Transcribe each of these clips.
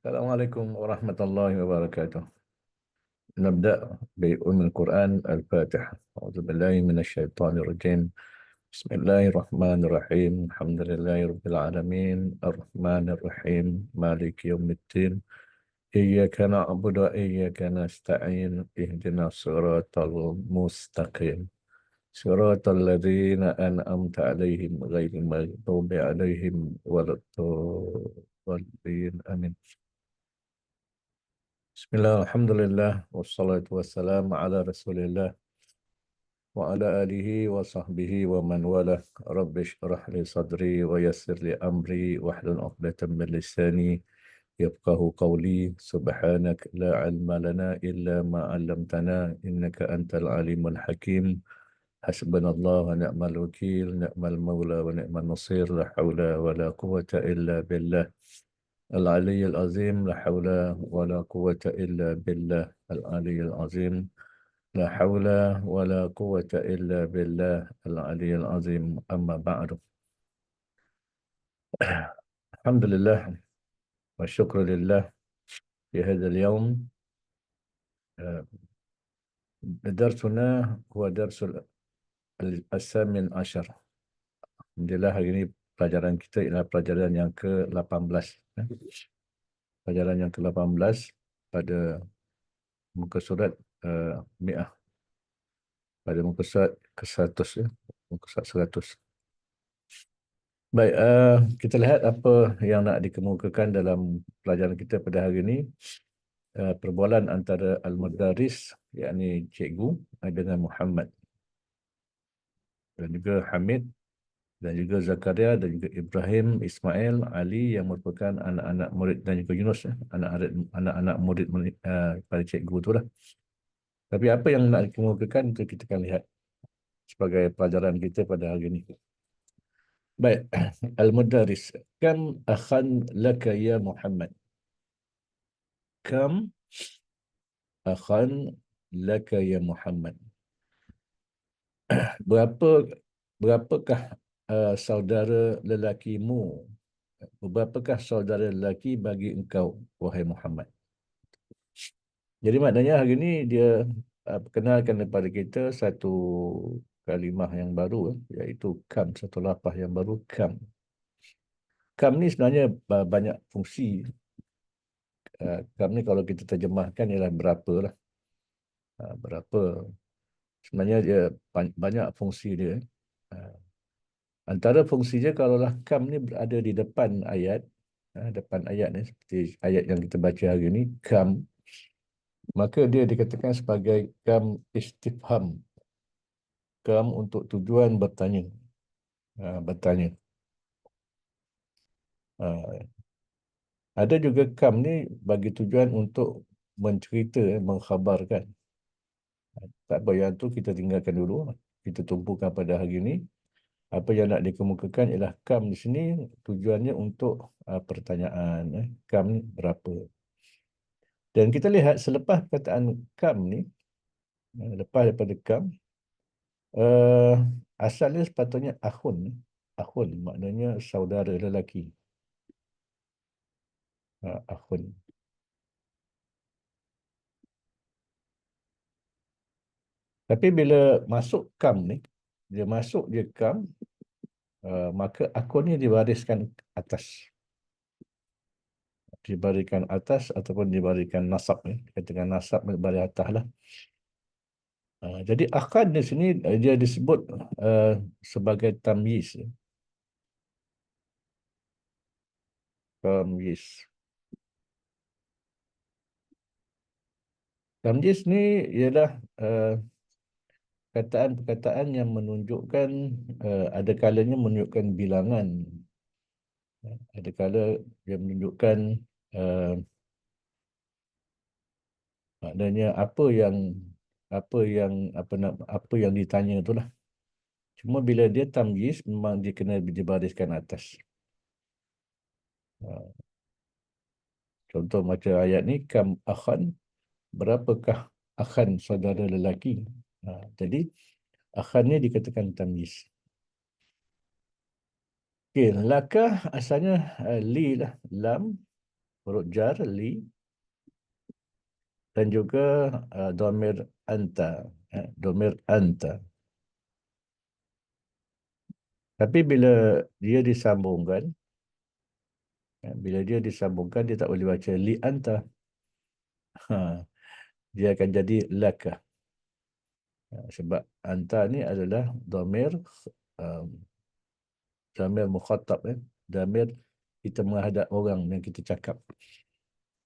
Assalamualaikum warahmatullahi wabarakatuh. نبدأ بأم القرآن الفاتحة. أعوذ بالله من الشيطان الرجيم. بسم الله الرحمن الرحيم. الحمد لله رب العالمين الرحمن الرحيم مالك يوم الدين إياك نعبد وإياك نستعين اهدنا الصراط المستقيم صراط الذين أنعمت عليهم غير المغضوب عليهم ولا الضالين آمين. Bismillah, alhamdulillah, wassalatu wassalamu ala rasulillah wa ala alihi wa sahbihi wa man wala. Rabbi shrah li sadri wa yassir li amri wahlul 'uqdatam min lisani yafqahu qawli. Subhanak la ilma lana illa ma 'allamtana innaka antal alimul hakim. Hasbunallah wa ni'mal wakil, ni'mal maula wa ni'mal nasir, la haula wa la quwwata illa billah. العلي العظيم لا حول ولا قوة إلا بالله العلي العظيم لا حول ولا قوة إلا بالله العلي العظيم أما بعد. الحمد لله والشكر لله في هذا اليوم. درسنا هو درس الثامن عشر. Alhamdulillah hari ini pelajaran kita ialah pelajaran yang ke-18. Pelajaran yang ke-18 pada muka surat Mi'ah. Pada muka surat ke-100 ya. Muka surat 100. Baik, kita lihat apa yang nak dikemukakan dalam pelajaran kita pada hari ini. Perbualan antara Al-Mudaris, yakni cikgu, dengan Muhammad. Dan juga Hamid, dan juga Zakaria, dan juga Ibrahim, Ismail, Ali yang merupakan anak-anak murid, dan juga Yunus, anak-anak murid pada cikgu itulah. Tapi apa yang nak dikemukakan itu kita akan lihat sebagai pelajaran kita pada hari ini. Baik, Al-Mudaris. Kam akhan laka ya Muhammad? Kam akhan laka ya Muhammad? Berapakah saudara lelakimu? Berapakah saudara lelaki bagi engkau, wahai Muhammad? Jadi maknanya hari ini dia perkenalkan kepada kita satu kalimah yang baru, iaitu kam, satu lafaz yang baru, kam. Kam ni sebenarnya banyak fungsi. Kam ni kalau kita terjemahkan ialah berapa lah. Berapa. Sebenarnya dia banyak fungsi dia. Antara fungsi dia kalaulah kam ni berada di depan ayat. Depan ayat ni seperti ayat yang kita baca hari ini. Kam. Maka dia dikatakan sebagai kam istifham. Kam untuk tujuan bertanya. Bertanya. Ada juga kam ni bagi tujuan untuk mencerita, mengkhabarkan. Tak apa, yang tu kita tinggalkan dulu. Kita tumpukan pada hari ini. Apa yang nak dikemukakan ialah kam di sini tujuannya untuk pertanyaan. Kam ni berapa? Dan kita lihat selepas perkataan kam ni, lepas daripada kam, asalnya sepatutnya akhun. Akhun maknanya saudara lelaki. Akhun. Tapi bila masuk kam ni, dia masuk dia kam, maka akhun ni diwariskan atas. Dibarikan atas ataupun dibarikan nasab. Katakan nasab baris atas lah. Jadi akhan di sini dia disebut sebagai tamyiz. Tamyiz. Tamyiz ni ialah perkataan-perkataan yang menunjukkan, ada kalanya menunjukkan bilangan. Ada kala dia menunjukkan maknanya apa yang ditanya itulah. Cuma bila dia tamyiz memang dia kena dibariskan atas. Contoh macam ayat ni, kam akhan, berapakah akhan saudara lelaki? Jadi akhan ni dikatakan tamyiz. Okey, laka asalnya li lah, lam. huruf jar, li, dan juga domir anta. Domir anta. Tapi bila dia disambungkan, dia tak boleh baca li anta. Ha, dia akan jadi laka. Sebab anta ni adalah domir um, domir mukhatab, domir kita menghadap orang yang kita cakap.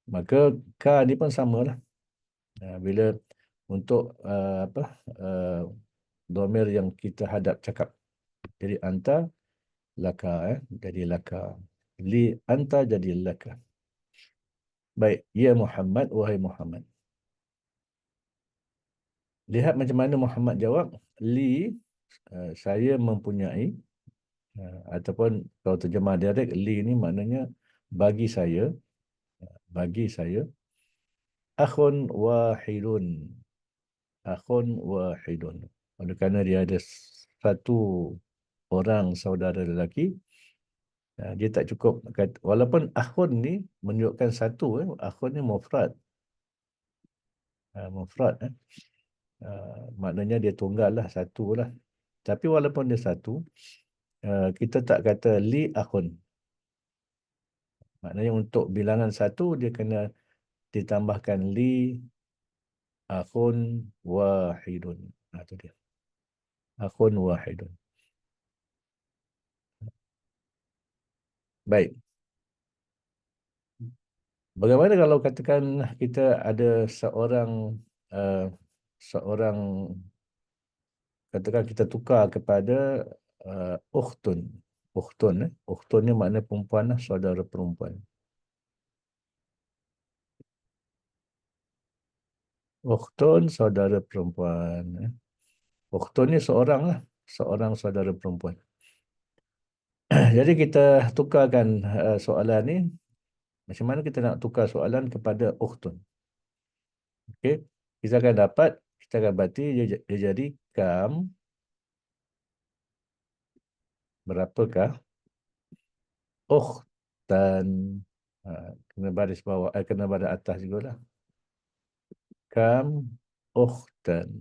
Maka ka ni pun samalah. Bila untuk domir yang kita hadap cakap. Jadi anta laka, jadi laka. Li anta jadi laka. Baik, ya Muhammad, wahai Muhammad. Lihat macam mana Muhammad jawab. Li, saya mempunyai, ataupun kalau terjemah direct, li ni maknanya bagi saya, akhun wahidun. Akhun wahidun. Oleh kerana dia ada satu orang saudara lelaki, dia tak cukup. Walaupun akhun ni menunjukkan satu, akhun ni mufrad. Mufrad. Maknanya dia tunggal lah, satu lah. Tapi walaupun dia satu, kita tak kata li akhun. Maknanya untuk bilangan satu, dia kena ditambahkan li akhun wahidun. Itu dia. Akhun wahidun. Baik. Bagaimana kalau katakan kita ada uh, seorang katakan kita tukar kepada ukhtun. Ukhtun, ukhtun ni makna perempuan lah, saudara perempuan. Ukhtun, saudara perempuan. Ukhtun ni seorang lah, seorang saudara perempuan. Jadi kita tukarkan soalan ni. Macam mana kita nak tukar soalan kepada ukhtun? Okey, kita akan dapat, kita akan berarti dia jadi kam, berapakah ukhtan. Kena baris bawah, kena baris atas jugalah. Kam ukhtan.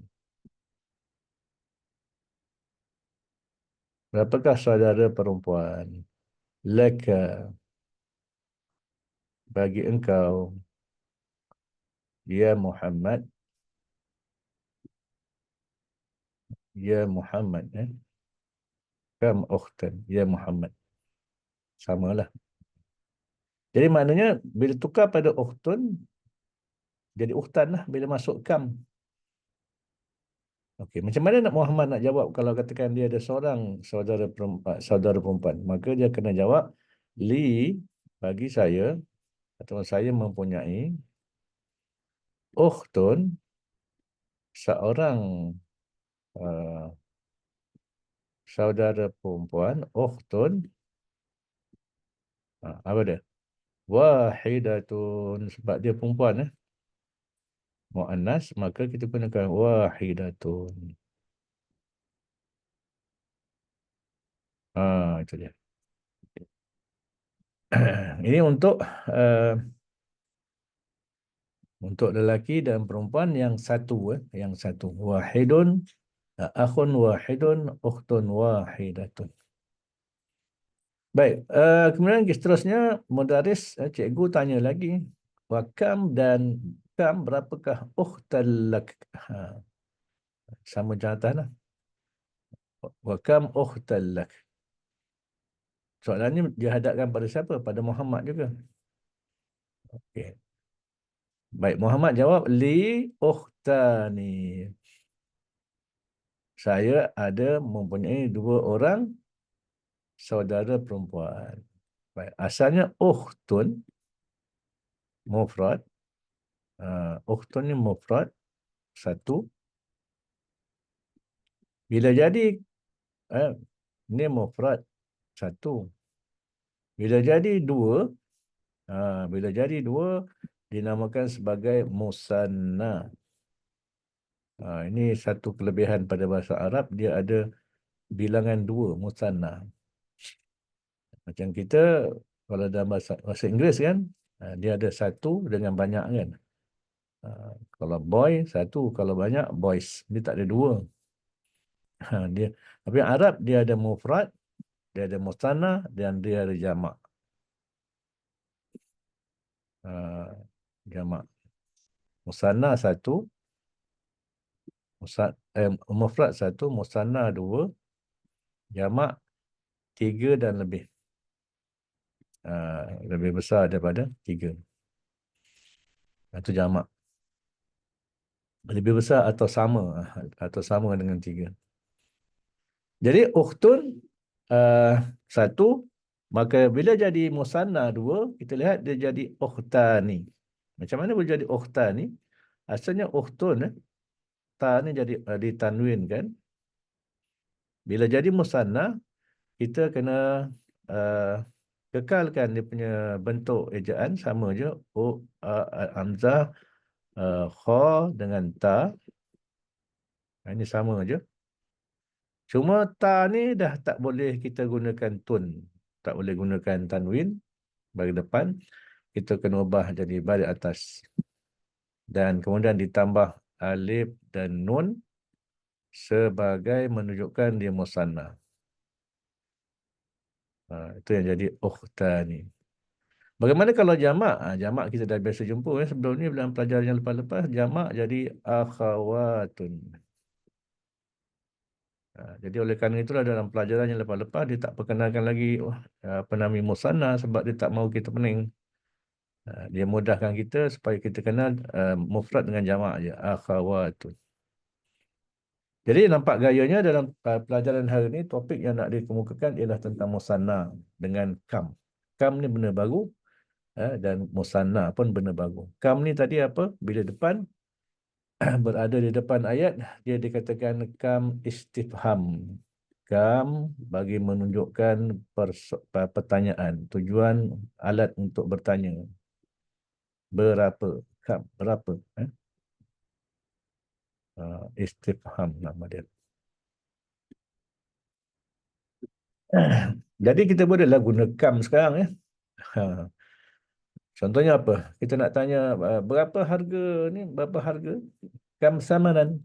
Berapakah saudara perempuan? Laka, bagi engkau. Ya Muhammad. Ya Muhammad. Kam ukhtan. Ya Muhammad. Samalah. Jadi maknanya bila tukar pada ukhtun, jadi ukhtan lah bila masuk kam. Okey, macam mana nak Muhammad nak jawab kalau katakan dia ada seorang saudara perempuan? Maka dia kena jawab, li, bagi saya, atau saya mempunyai, ukhtun, seorang saudara perempuan, ukhtun, apa dia? Wahidatun, sebab dia perempuan, muannas, maka kita gunakan wahidatun. Itu dia. Ini untuk lelaki dan perempuan yang satu, yang satu. Wahidun, akhun wahidun, ukhtun wahidatun. Baik, kemudian seterusnya mudaris, cikgu tanya lagi, wakam dan kam berapakah ukhtal lak? Sama macam atas lah. Wakam ukhtal lak. Soalan ni dihadapkan pada siapa? Pada Muhammad juga. Okey. Baik, Muhammad jawab, li ukhtani. Saya ada mempunyai dua orang saudara perempuan. Baik, asalnya ukhtun, mufrad. Ukhtun ni mufrad, satu. Bila jadi, ni mufrad, satu. Bila jadi dua, dinamakan sebagai musanna. Ini satu kelebihan pada bahasa Arab, dia ada bilangan dua, musanna. Macam kita, kalau dalam bahasa Inggeris kan, Dia ada satu dengan banyak kan. Kalau boy satu, kalau banyak boys. Dia tak ada dua. Dia, tapi Arab dia ada mufrad, dia ada musanna dan dia ada jamak. Jamak. Musanna satu, mufrad satu, musanna dua, jamak tiga dan lebih. Lebih besar daripada tiga. Itu jamak. Lebih besar atau sama dengan tiga. Jadi ukhtun satu, maka bila jadi musanna dua, kita lihat dia jadi ukhtani. Macam mana boleh jadi ukhtani? Asalnya ukhtun, ta ni jadi ditanwin kan. Bila jadi musanna, kita kena uh, kekalkan dia punya bentuk ejaan sama je. Hamzah, kha dengan ta. Ini sama je. Cuma ta ni dah tak boleh kita gunakan tun. Tak boleh gunakan tanwin bagi depan. Kita kena ubah jadi balik atas. Dan kemudian ditambah alif dan nun sebagai menunjukkan dia musanna. Itu yang jadi ukhtani. Bagaimana kalau jamak? Jamak kita dah biasa jumpa. Sebelum ni dalam pelajaran yang lepas-lepas, jamak jadi akhawatun. Jadi oleh kerana itulah dalam pelajaran yang lepas-lepas, dia tak perkenalkan lagi apa nama musanna sebab dia tak mahu kita pening. Dia mudahkan kita supaya kita kenal mufrad dengan jamak je. Akhawatun. Jadi nampak gayanya dalam pelajaran hari ini, topik yang nak dikemukakan ialah tentang musanna dengan kam. Kam ni benda baru dan musanna pun benda baru. Kam ni tadi apa? Bila depan berada di depan ayat, dia dikatakan kam istifham. Kam bagi menunjukkan pertanyaan. Tujuan alat untuk bertanya. Berapa? Kam, berapa? Istifham nama dia. Jadi kita bolehlah guna kam sekarang ya. Contohnya apa? Kita nak tanya berapa harga ni? Berapa harga? Kam samanan.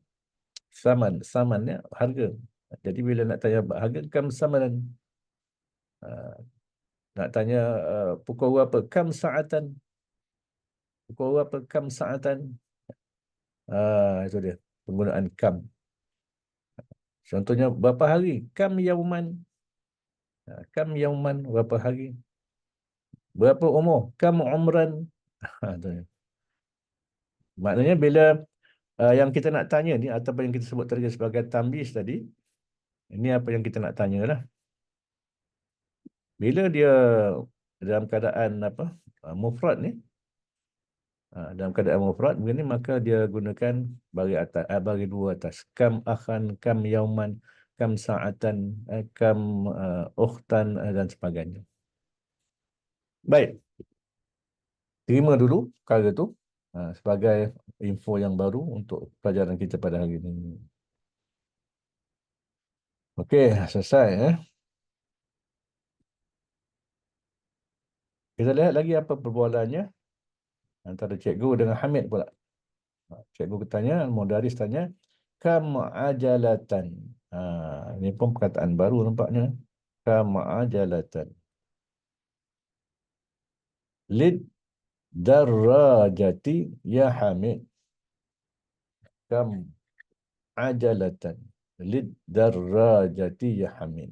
Samannya harga. Jadi bila nak tanya harga, kam samanan. Nak tanya pukul berapa? Kam sa'atan. Pukul berapa? Kam sa'atan. Itu dia. Penggunaan kam. Contohnya berapa hari? Kam yauman. Kam yauman. Berapa hari? Berapa umur? Kam umran. Itu dia. Maknanya bila yang kita nak tanya ni, ataupun yang kita sebut tadi sebagai tambis tadi, ini apa yang kita nak tanya lah. Bila dia dalam keadaan apa mufrad ni, dalam keadaan mufrad begini, maka dia gunakan bagi atas, bagi dua atas. Kam akhan, kam yauman, kam sa'atan, kam ukhtan dan sebagainya. Baik. Terima dulu perkara tu sebagai info yang baru untuk pelajaran kita pada hari ini. Okey, selesai. Kita lihat lagi apa perbualannya antara cikgu dengan Hamid pula. Cikgu tanya, mudaris tanya, kam ajalatan. Ini pun perkataan baru nampaknya. Kam ajalatan. Lid darajati ya Hamid. Kam ajalatan. Lid darajati ya Hamid.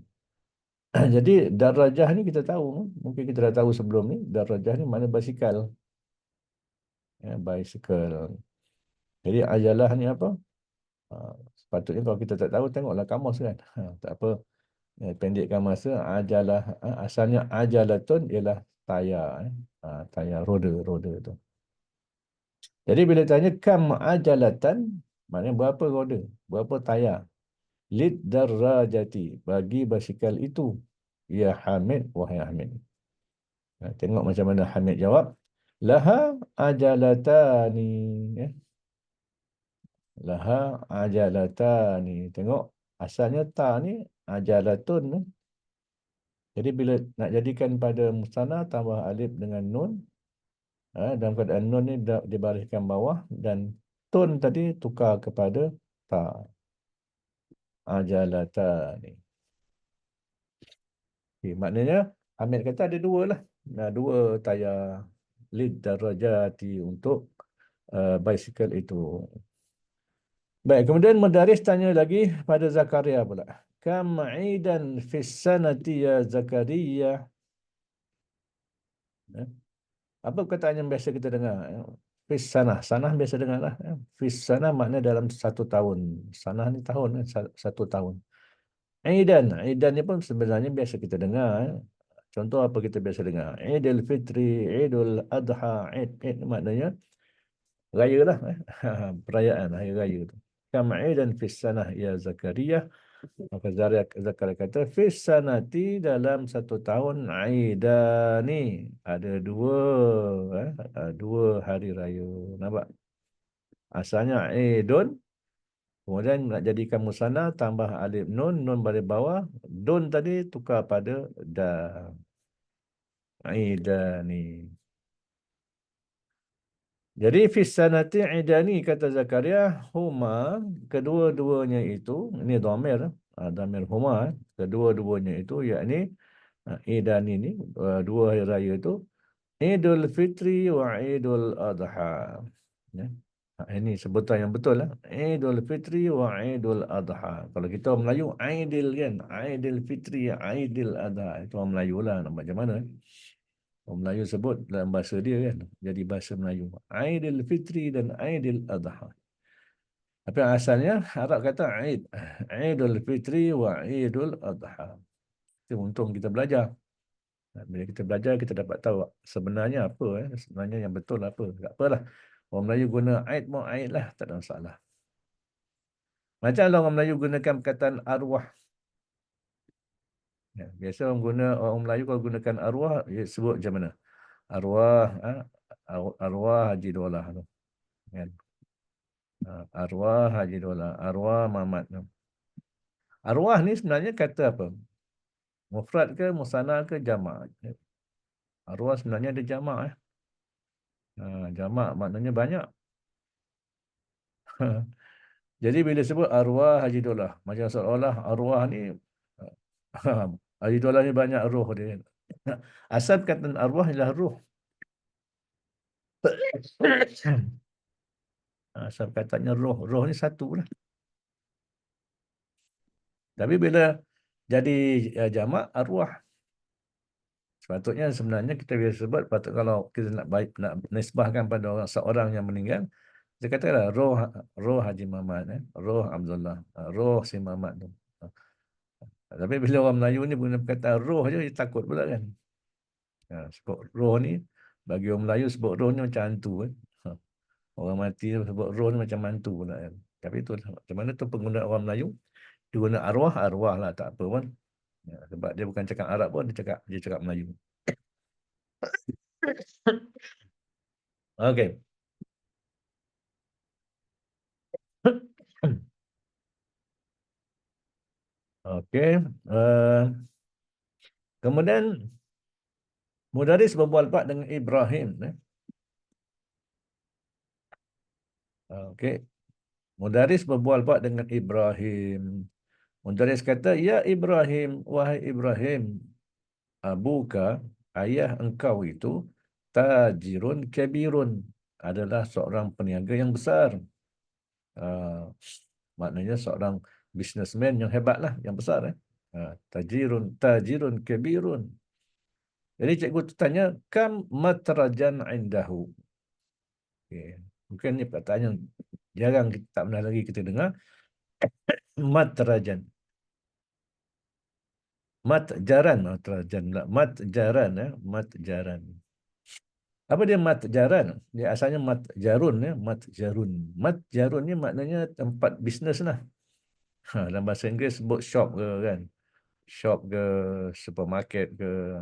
Jadi darajah ni kita tahu. Mungkin kita dah tahu sebelum ni. Darajah ni makna basikal. Bicycle. Jadi ajalah ni apa? Sepatutnya kalau kita tak tahu, tengoklah kamus kan. Tak apa. Pendekkan masa, ajalah. Asalnya ajalatun ialah tayar. Tayar roda tu. Jadi bila tanya kam ajalatan, maknanya berapa roda? Berapa tayar? Lid darajati. Bagi basikal itu. Ya Hamid, wahai Hamid. Tengok macam mana Hamid jawab. Laha ajalatani. Laha ajalatani. Tengok asalnya ta ni ajalatun. Jadi bila nak jadikan pada musanna tambah alif dengan nun, Dalam keadaan nun ni dibariskan bawah dan tun tadi tukar kepada ta. Ajalata ni. Okay, maknanya Hamid kata ada dua lah. Dua tayar lid darajati untuk bicycle itu. Baik, kemudian Mudaris tanya lagi pada Zakaria pula. Kam aidan fis sanati ya Zakaria? Eh, Apa perkataan yang biasa kita dengar? Fis sanah. Sanah biasa dengar lah. Fis sanah makna dalam satu tahun. Sanah ni tahun, satu tahun. Aidan. Aidan ni pun sebenarnya biasa kita dengar. Contoh apa kita biasa dengar? Aidil Fitri, Aidul Adha, Aid maknanya raya lah. Perayaan hari raya tu. Kam aidan fis sanah ya Zakaria. Maka Zakaria kata, fis sanati dalam satu tahun aidani. Ada dua hari raya. Nampak? Asalnya aidun. Kemudian nak jadikan musanna, tambah alif nun, nun balik bawah. Dun tadi tukar pada da. Aidani. Jadi fis sanati idani kata Zakaria, huma kedua-duanya itu, ini dhamir, dhamir huma, kedua-duanya itu yakni idani ni dua hari raya itu Idul Fitri wa Idul Adha. Ya. Ini sebutan yang betul lah. Idul Fitri wa Idul Adha. Kalau kita orang Melayu, Aidil kan. Aidil Fitri, Aidil Adha. Itu orang Melayu lah. Nak macam mana? Orang Melayu sebut dalam bahasa dia kan. Jadi bahasa Melayu. Aidil Fitri dan Aidil Adha. Tapi asalnya Arab kata Aid. Aidul Fitri wa Aidul Adha. Itu untung kita belajar. Bila kita belajar, kita dapat tahu sebenarnya apa. Sebenarnya yang betul apa. Tak apalah. Orang Melayu guna Aid mau Aid lah. Tak ada masalah. Macam orang Melayu gunakan perkataan arwah. Ya, biasa orang Melayu kalau gunakan arwah, dia sebut macam mana? Arwah, arwah Haji Dolah tu. Kan? Arwah Haji Dolah, arwah Mamat tu. Arwah ni sebenarnya kata apa? Mufrad ke, musanna ke, jamak. Arwah sebenarnya ada jamak. Jamak maknanya banyak. Jadi bila sebut arwah Haji Dolah, macam seolah-olah arwah ni, Haji Dolah ni banyak roh dia. Asal kata arwah ialah roh. Asal katanya roh. Roh ni satu lah. Tapi bila jadi jamak, arwah. Sepatutnya sebenarnya kita biasa sebut, patut kalau kita nak baik, nak nisbahkan pada seorang yang meninggal, kita katalah roh Haji Mamat, roh Abdullah, roh si Mamat tu. Tapi bila orang Melayu ni guna perkataan roh je, dia takut pula kan. Sebut roh ni, bagi orang Melayu sebut roh ni macam hantu kan. Orang mati sebut roh ni macam hantu pula kan. Tapi tu macam mana tu penggunaan orang Melayu, dia guna arwah lah, tak apa pun. Sebab dia bukan cakap Arab pun, dia cakap Melayu. Okey. Okey. Kemudian Mudaris berbual pak dengan Ibrahim. Okey. Mudaris berbual pak dengan Ibrahim. Mudaris kata, ya Ibrahim, wahai Ibrahim, abuka, ayah engkau itu, tajirun kabirun, adalah seorang peniaga yang besar. Maknanya seorang businessman yang hebat lah, yang besar. Tajirun kabirun. Jadi cikgu tu tanya, kam matrajan indahu. Okay. Mungkin ni perkataan yang jarang kita, tak pernah lagi kita dengar. Matrajan. Matjaran. Matrajan pula. Matjaran. Matjaran. Apa dia matjaran? Dia asalnya matjarun. Matjarun. Matjarun ni maknanya tempat bisnes lah. Dalam bahasa Inggeris sebut shop ke kan. Shop ke, supermarket ke,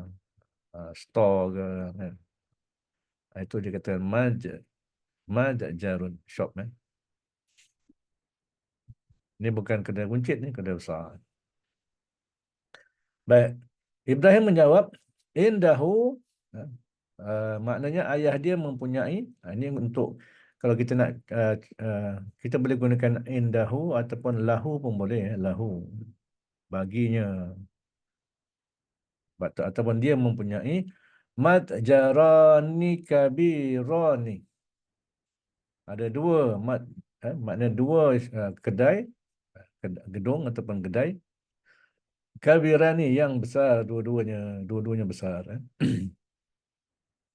store ke kan. Itu dia kata Madjarun shop kan. Ini bukan kedai kuncit ni, kedai besar. Baik. Ibrahim menjawab, indahu Maknanya ayah dia mempunyai. Ini untuk kalau kita nak kita boleh gunakan indahu ataupun lahu pun boleh, lahu baginya. Ataupun dia mempunyai matjarani kabirani. Ada dua makna dua kedai, gedung ataupun kedai kabirani yang besar, dua-duanya besar.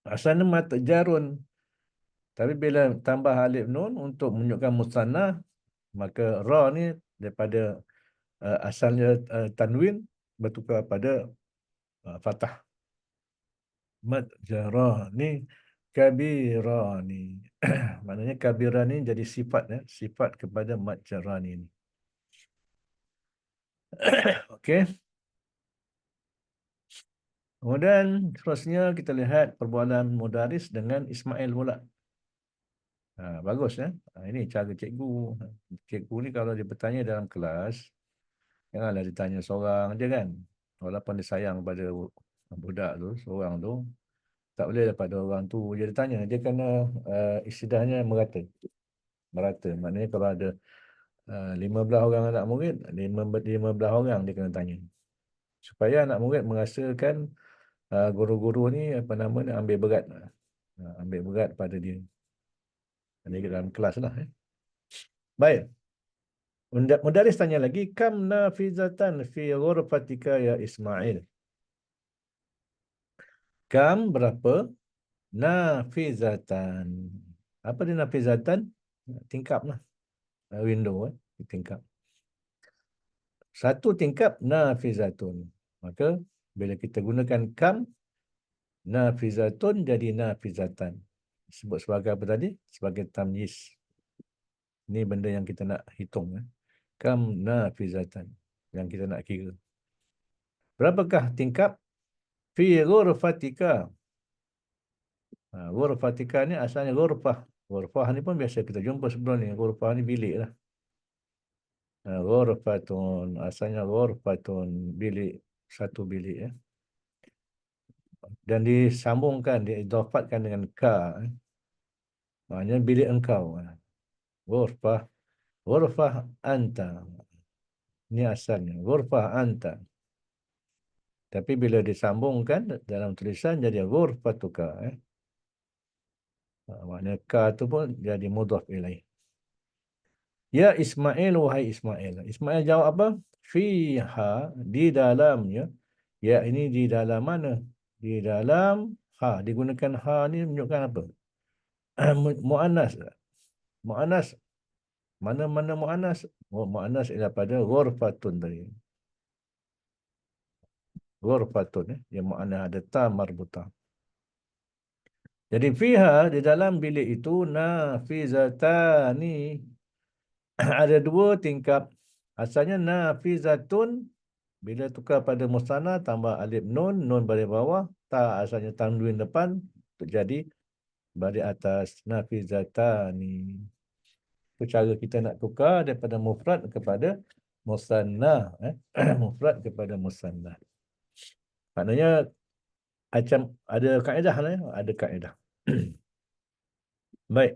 Asalnya matjarun, tapi bila tambah alif nun untuk menunjukkan musanna, maka ra ni daripada asalnya tanwin bertukar pada fathah. Matjarani kabirani. Maknanya kabirani jadi sifat, sifat kepada matjarani ni. Okey. Kemudian terusnya kita lihat perbualan Mudaris dengan Ismail pula. Bagus ya. Ini cara cikgu. Cikgu ni kalau dia bertanya dalam kelas, janganlah ditanya seorang je kan. Walaupun dia sayang pada budak tu, seorang tu, tak boleh daripada orang tu dia tanya. Dia kena istilahnya merata. Merata. Maknanya kalau ada 15 orang anak murid, 15 orang dia kena tanya. Supaya anak murid merasakan guru-guru ni apa nama ni ambil berat. Ambil berat pada dia. Dia dalam kelas lah. Baik. Mudaris tanya lagi, kam nafizatan fi ghurfatika ya Ismail? Kam berapa nafizatan? Apa dia nafizatan? Tingkap lah. Window, tingkap. Satu tingkap nafizatun. Maka bila kita gunakan kam, nafizatun jadi nafizatan. Sebut sebagai apa tadi? Sebagai tamyiz. Ini benda yang kita nak hitung. Kam nafizatan. Yang kita nak kira. Berapakah tingkap? Fi ghurfatika. Ghurfatika ni asalnya ghurfah. Ghurfah ni pun biasa kita jumpa sebelum ni. Ghurfah ni bilik lah. Ghurfatun. Asalnya ghurfatun. Bilik. Satu bilik. Dan disambungkan, diidafatkan dengan ka. Maknanya bilik engkau. Ghurfah. Ghurfah anta. Ini asalnya. Ghurfah anta. Tapi bila disambungkan dalam tulisan jadi ghurfatuka. Maknanya ka tu pun jadi mudhaf ilaih. Ya Ismail, wahai Ismail. Ismail jawab apa? Fiha, di dalamnya. Ya ini di dalam mana? Di dalam ha. Digunakan ha ni menunjukkan apa? Mu'annas. Mu'annas. Mana-mana mu'annas? Mu'annas ialah pada ghurfatun tadi. Ghurfatun. Yang mu'annas ada ta marbutah. Jadi fiha, di dalam bilik itu, nafizatani. Ada dua tingkap. Asalnya nafizatun. Bila tukar pada musanna, tambah alif nun, nun baris bawah. Ta asalnya tanwin depan. Untuk jadi baris atas. Nafizatani. Itu cara kita nak tukar daripada mufrad kepada musanna. Mufrad kepada musanna. Maknanya macam ada kaedah lah. Ada kaedah. Baik.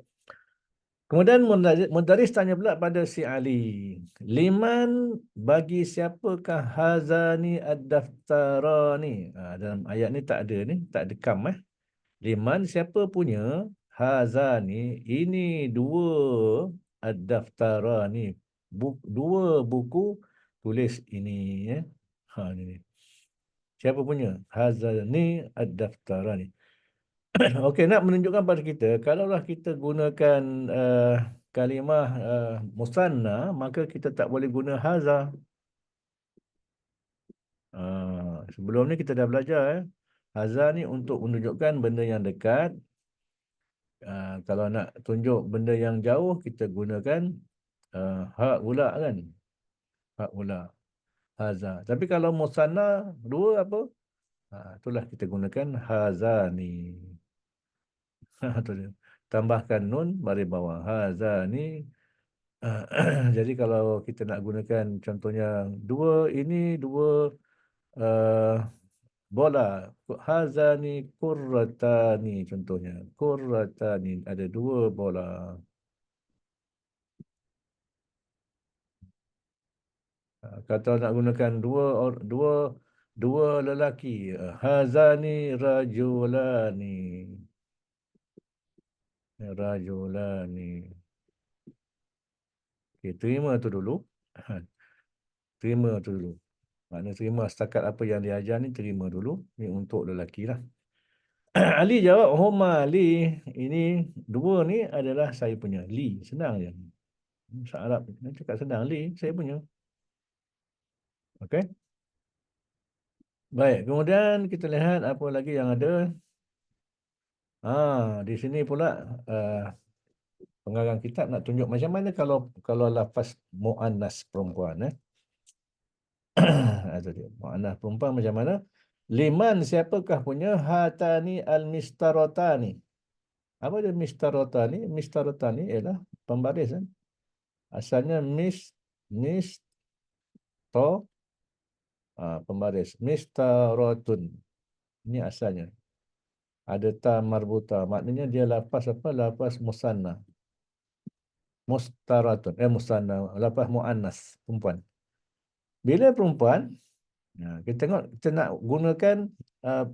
Kemudian Mudaris tanya pula pada si Ali. Liman bagi siapakah hazani ad-daftarani? Dalam ayat ni tak ada ni. Tak ada kam. Liman siapa punya hazani. Ini dua ad-daftarani. Dua buku tulis ini. Ni. Siapa punya? Hazani ad-daftarani. Okey, nak menunjukkan pada kita, kalaulah kita gunakan kalimah musanna, maka kita tak boleh guna haza. Sebelum ni kita dah belajar. Haza ni untuk menunjukkan benda yang dekat. Kalau nak tunjuk benda yang jauh, kita gunakan ha'ula kan. Ha'ula. Haza. Tapi kalau musanna, dua apa? Itulah kita gunakan hazani. Tambahkan nun baris bawah. Hazani. Jadi kalau kita nak gunakan contohnya dua ini dua bola. Hazani kurratani contohnya. Kurratani ada dua bola. Kata nak gunakan dua dua lelaki. Hazani rajulani. Rajulani. Okay, terima tu dulu. Terima tu dulu. Maknanya terima setakat apa yang diajar ni, terima dulu. Ni untuk lelaki lah. Ali jawab, Homa li. Ini dua ni adalah saya punya. Li, senang je. Bahasa Arab, cakap senang. Li, saya punya. Okey. Baik, kemudian kita lihat apa lagi yang ada. Di sini pula pengarang kitab nak tunjuk macam mana kalau lafaz muannas perempuan. Tadi muannas perempuan macam mana? Liman siapakah punya hatani al-mistarotani? Apa dia mistarotani? Mistarotani ialah pembaris. Asalnya to pembaris. Mistarotun. Ini asalnya. Ada ta marbuta. Maknanya dia lafaz apa? Lafaz musanna. Mustaratun. Musanna. Lafaz muannas perempuan. Bila perempuan, kita tengok kita nak gunakan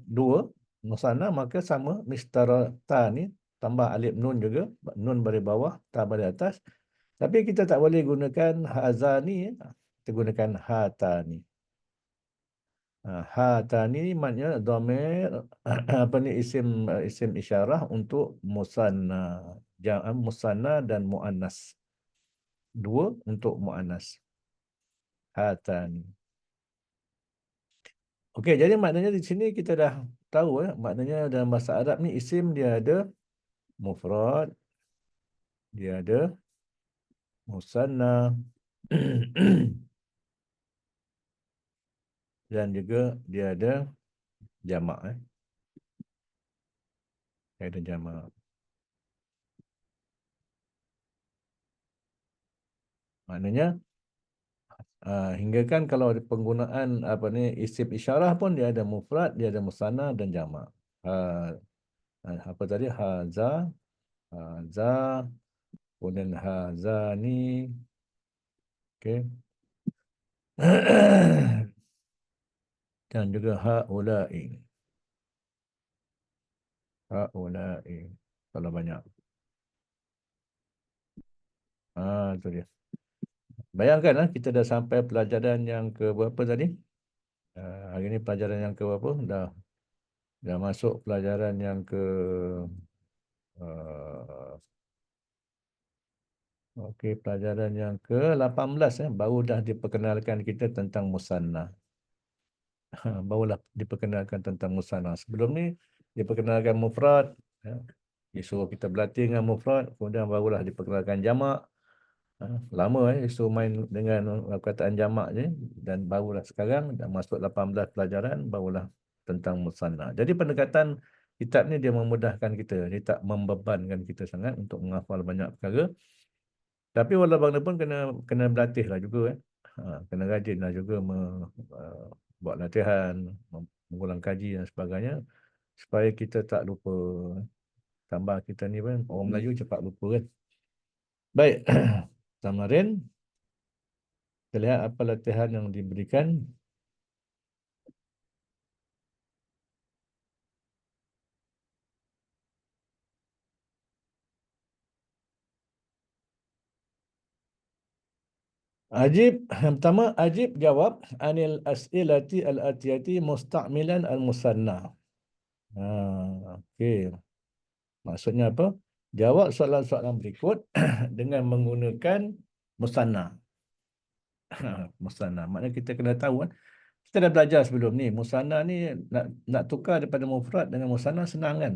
dua musanna, maka sama mistarata ni tambah alif nun juga, nun bari bawah, ta bari atas. Tapi kita tak boleh gunakan hazani, kita gunakan hatani. Hatani maknanya dhamir apa ni isim isyarah untuk musanna, musanna dan muannas. Dua untuk muannas. Hatani. Okey, jadi maknanya di sini kita dah tahu maknanya dalam bahasa Arab ni isim dia ada mufrad, dia ada musanna dan juga dia ada jamak. Dia ada jamak. Maknanya hingga kan kalau penggunaan apa ni isim isyarah pun dia ada mufrad, dia ada musanna dan jamak. Apa tadi? Haza, kemudian hazani. Okey. Dan juga haula'i. Haula'i. Kalau banyak. Itu dia. Bayangkan kita dah sampai pelajaran yang ke berapa tadi? Hari ini pelajaran yang ke berapa? Dah masuk pelajaran yang ke okey, pelajaran yang ke-18 baru dah diperkenalkan kita tentang musanna. Barulah diperkenalkan tentang musanna. Sebelum ni diperkenalkan mufrad, disuruh kita berlatih dengan mufrad, kemudian barulah diperkenalkan jamak. Lama disuruh main dengan perkataan jamak je, dan barulah sekarang dah masuk 18 pelajaran barulah tentang musanna. Jadi pendekatan kitab ni dia memudahkan kita, dia tak membebankan kita sangat untuk menghafal banyak perkara. Tapi walau bagaimanapun kena berlatihlah juga kena rajinlah juga buat latihan, mengulang kaji dan sebagainya supaya kita tak lupa. Tambah kita ni kan orang Melayu cepat lupa kan. Baik. Tamarin. Kita lihat apa latihan yang diberikan. Ajib, yang pertama, ajib jawab anil as'ilati al-atiyati musta'milan al-musanna. Okey. Maksudnya apa? Jawab soalan-soalan berikut dengan menggunakan musanna. Musanna. Maknanya kita kena tahu kan. Kita dah belajar sebelum ni. Musanna ni nak tukar daripada mufrad dengan musanna senang kan.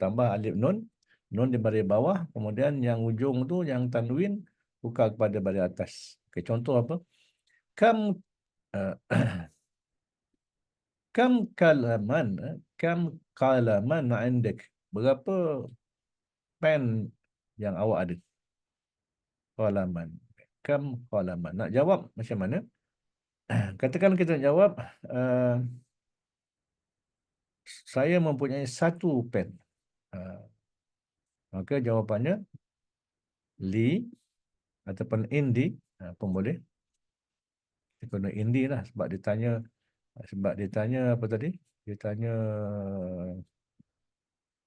Tambah alif nun. Nun di baris bawah. Kemudian yang ujung tu, yang tanwin, tukar kepada baris atas. Okay, contoh apa? Kam uh, kam kalaman kam kalaman indak. Berapa pen yang awak ada? Kalaman. Kam kalaman. Nak jawab macam mana? Katakan kita jawab saya mempunyai satu pen. Maka jawapannya li ataupun indi pun boleh. Dia guna indi lah sebab dia tanya apa tadi? Dia tanya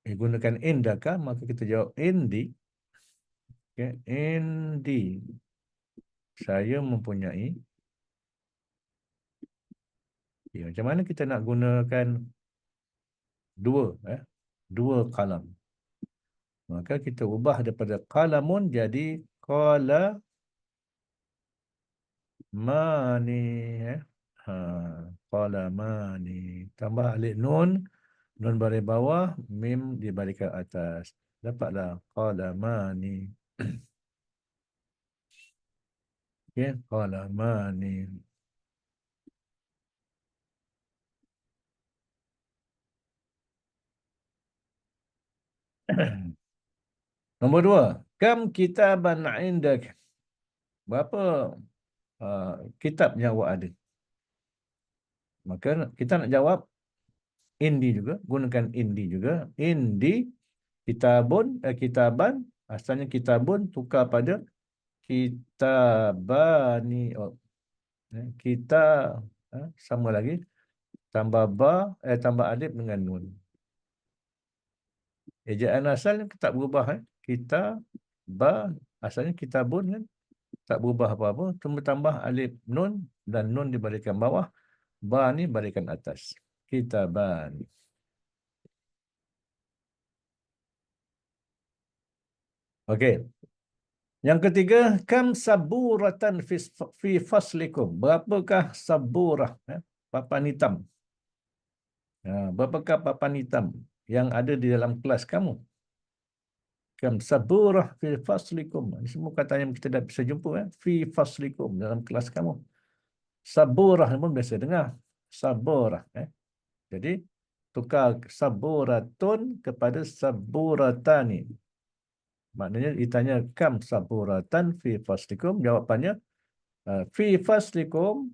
gunakan indakah, maka kita jawab indi. Okay. Indi. Saya mempunyai. Ya, macam mana kita nak gunakan dua, dua kalam. Maka kita ubah daripada qalamun jadi qala mani. Ha, qala mani. Tambah alif nun, nun baris bawah, mim di barisan atas. Dapatlah qala mani. Okey, qala mani. Nombor dua, kam kitaban indak. Berapa kitab yang awak ada? Maka kita nak jawab indi juga, gunakan indi juga. Indi kitaban, asalnya kitabun tukar pada kitabani. Oh, kita sama lagi tambah tambah alif dengan nun. Ejaan asalnya tak berubah. Kita asalnya kitabun kan, tak berubah apa-apa, cuma tambah alif nun dan nun di barisan bawah, ba ni barisan atas. Kitabani. Okey. Yang ketiga, kam saburatan fi faslikum. Berapakah saburah? Papan hitam. Berapakah papan hitam yang ada di dalam kelas kamu? Kam saburah fi faslikum. Ini semua kata yang kita dah bisa jumpa. Fi faslikum, dalam kelas kamu. Saburah pun biasa dengar. Saburah. Jadi, tukar saburatun kepada saburatani. Maknanya ditanya kam saburatan fi faslikum, jawapannya fi faslikum,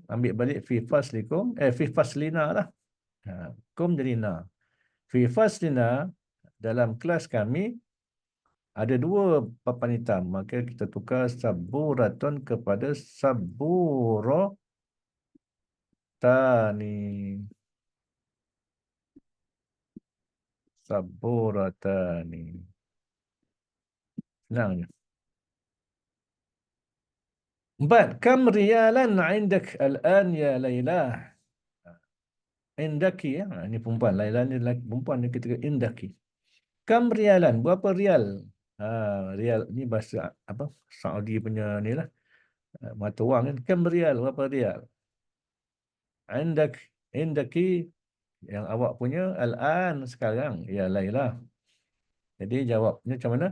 ambil balik fi faslikum, fi faslina lah. Kum jadi na. Fi faslina, dalam kelas kami ada dua papan hitam, maka kita tukar saburatun kepada saburatani. Saburatani. Senangnya. 4. Kam riyalan indak al-an ya Layla? Indaki, ini perempuan. Layla ni lelaki, perempuan ni kita indaki. Kam riyalan? Berapa rial? Rial ni bahasa apa? Saudi punya ni lah. Mata wang kan. Kam rial? Berapa rial? Indaki yang awak punya al-an sekarang ya Layla. Jadi jawabnya macam mana?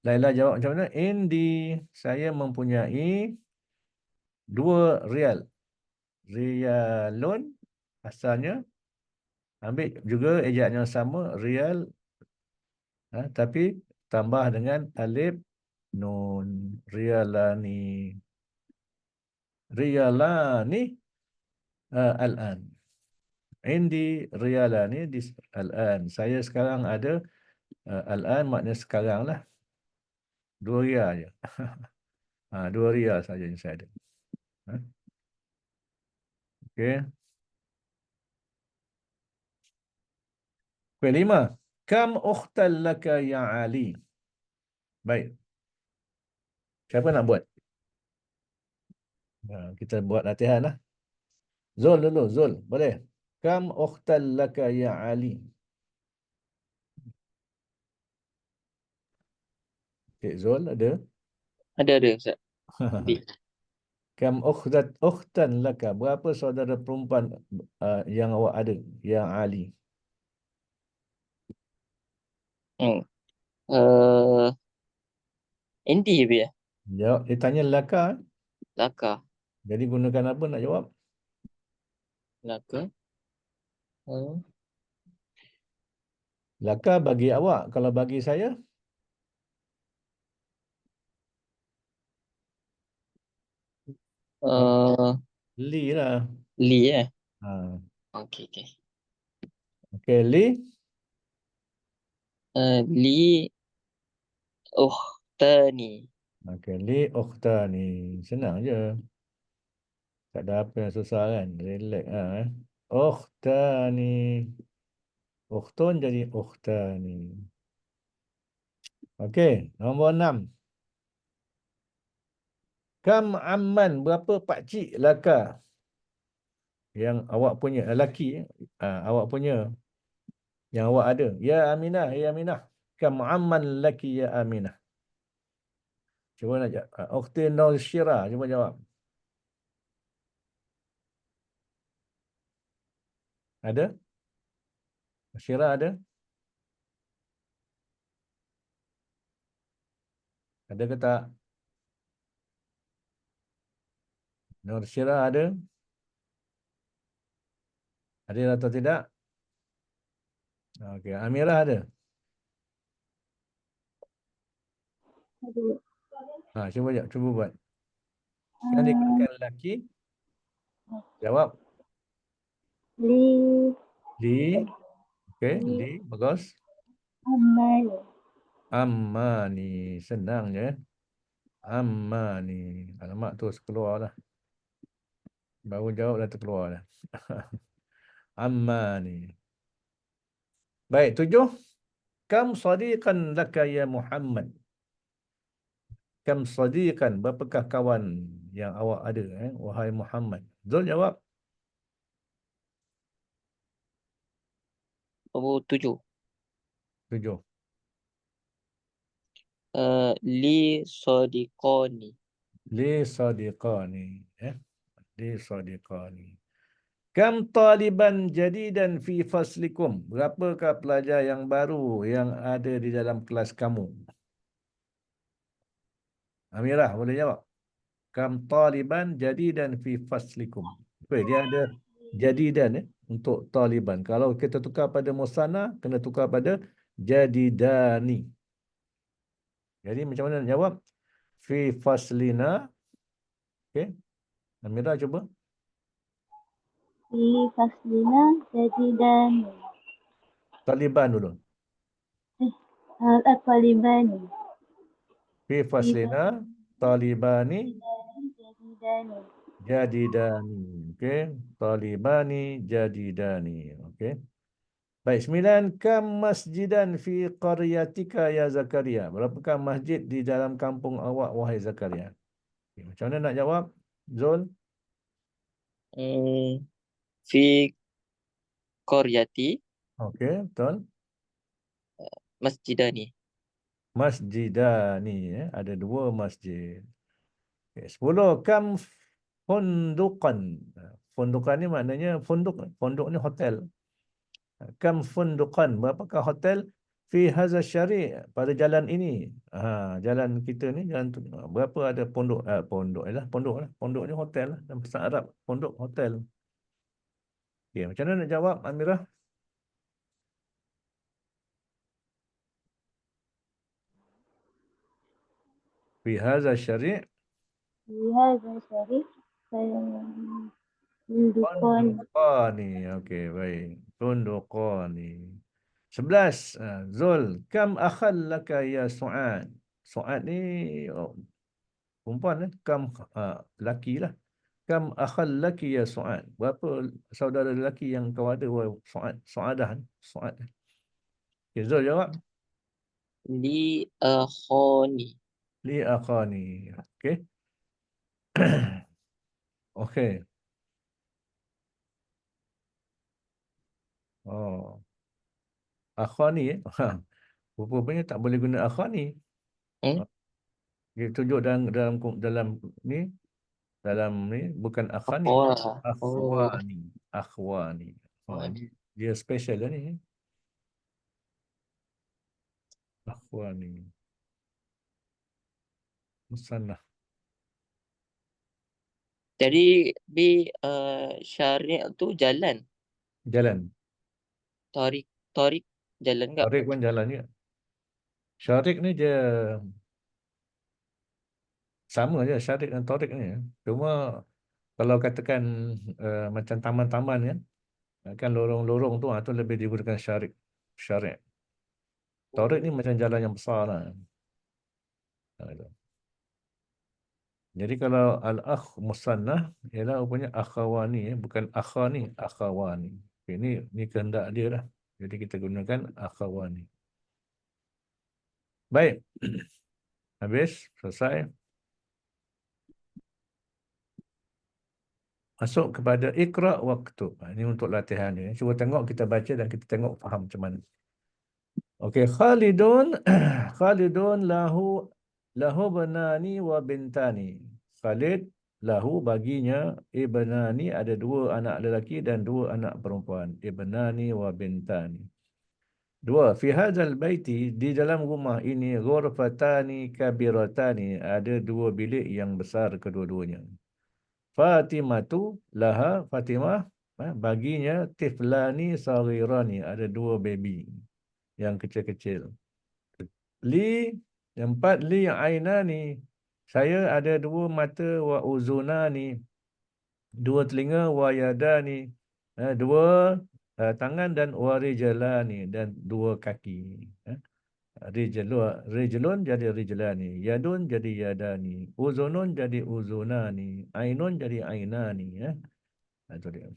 Layla jawab macam mana? Indi, saya mempunyai 2 rial. Rialun asalnya, ambil juga ejaan yang sama, rial, tapi tambah dengan alif nun. Rialani. Rialani al-an. Indi rialani al-an. Saya sekarang ada al-an, maknanya sekarang lah. 2 rial je. 2 rial saja yang saya ada. Okey. Kelima. Kam ukhtal laka ya Ali? Baik. Siapa nak buat? Kita buat latihan lah. Zul dulu, Zul. Boleh? Kam ukhtal laka ya Ali? Cik Zul ada? Ada Ustaz. Kam ukhtan laka? Berapa saudara perempuan yang awak ada? Ya Ali. Endi ya? Jawab. Dia tanya laka. Laka. Jadi gunakan apa nak jawab? Laka. Laka bagi awak. Kalau bagi saya? Li lah. Li Ha. Okey. Okey, li. Li ukhtani. Okey, li ukhtani. Senang je. Tak ada apa yang susah kan. Relax ah. Ukhtani. Ukhtun jadi ukhtani. Okey, nombor 6. Kam amman, berapa pakcik laka yang awak punya, lelaki awak punya yang awak ada. Ya Aminah, ya Aminah. Kam amman laki ya Aminah. Cuba nak jawab. Ukhti Naushira, cuba jawab. Ada? Naushira ada? Ada ke tak? Naushira ada? Ada atau tidak? Okey, Amirah ada? Ada. Cuba jawab, cuba buat. Yang Ah, dikatakan lelaki, jawab li li. Okey, li li, bagus. aman. Ammani, senang je. Ammani. Alamak tu keluar lah. Baru jawab dah terkeluar dah. Ammani. Baik, 7. Kam sadiqan laka ya Muhammad. Kam sadiqan, berapakah kawan yang awak ada, wahai Muhammad? Zul jawab. Nombor 7. 7. Li sodiqoni. Li sadiqani. Li sadiqani. Kam taliban jadidan fi faslikum. Berapakah pelajar yang baru yang ada di dalam kelas kamu? Amirah boleh jawab. Kam taliban jadidan fi faslikum. Okay, dia ada jadidan untuk taliban. Kalau kita tukar pada musanna, kena tukar pada jadidani. Jadi macam mana nak jawab? Fi faslina. Okey. Amirah cuba. Li faslina jadidan. Taliban dulu. Al-Talibani. Fi Li faslina talibani faslina jadidani. jadidani. Okey. Talibani jadidani. Okey. Baik, 9. Kam masjidan fi qaryatika ya Zakaria. Berapakah masjid di dalam kampung awak, wahai Zakaria? Okay, macam mana nak jawab? Zul? Fi qaryati Okey, betul. masjidani. Masjidani. Ada 2 masjid. Okay, 10. Kam fundukan. Fundukan ni maknanya funduk. Funduk ni hotel. Kam fundukan. Berapakah hotel? Fi hadza syari' pada jalan ini. Jalan kita ni jalan tu. Berapa ada pondok? Pondok lah, pondok lah. Pondok ni hotel lah. Dalam bahasa Arab, pondok hotel. Okey, macam mana nak jawab Amirah? Fi hadza syari' Li hadza syarif Fundukon. Funduqani. Okey, baik. Funduqani. 11. Zul, kam akhal laka ya Su'ad. Su'ad ni perempuan kam laki lah. Kam akhal laki ya Su'ad. Berapa saudara lelaki yang kau ada, wahai Su'ad? Su'adah ni. Su'ad. Okay, Zul jawab. Li akhoni. Li akhani. Okey. Okey. Oh. Akhani rupanya tak boleh guna akhani. Hmm? Dia tunjuk dalam ni, dalam ni bukan akhani, Akhwa. Oh. akhwani. Akhwani. Oh. Dia special lah ni. Akhwani. Musannah. Jadi syari' tu jalan. Jalan. Tarik jalan enggak? Syarik pun jalan juga. Syarik ni dia sama je, syarik dan tarik ni. Cuma kalau katakan macam taman-taman kan, Kan lorong-lorong tu, tu lebih digunakan syariat. Taurid ni macam jalan yang besar lah. Itu. Jadi kalau al-akh musannah ialah rupanya akhawani, bukan akhani, akhawani. Ini kehendak dia lah. Jadi kita gunakan akhawani. Baik. Habis, selesai. Masuk kepada Iqra' waktub. Ini untuk latihan ni. Cuba tengok, kita baca dan kita tengok faham macam mana. Okey, Khalidun Khalidun lahu banani wa bintani. Khalid lahu baginya ibnani, ada dua anak lelaki dan dua anak perempuan. Ibnani wa bintani. Dua, fi hadzal baiti, di dalam rumah ini, ghurfatani kabiratani, ada dua bilik yang besar kedua-duanya. Fatimah tu laha, Fatimah baginya tiflani saghirani, ada dua baby yang kecil-kecil. Li, yang empat, li ainani, saya ada dua mata, wa uzunani, dua telinga, wa yadani, dua tangan, dan wa rijalani, dan dua kaki. Rijlun jadi rijlani, yadun jadi yadani, uzunun jadi uzunani, ainun jadi ainani. Itu dia.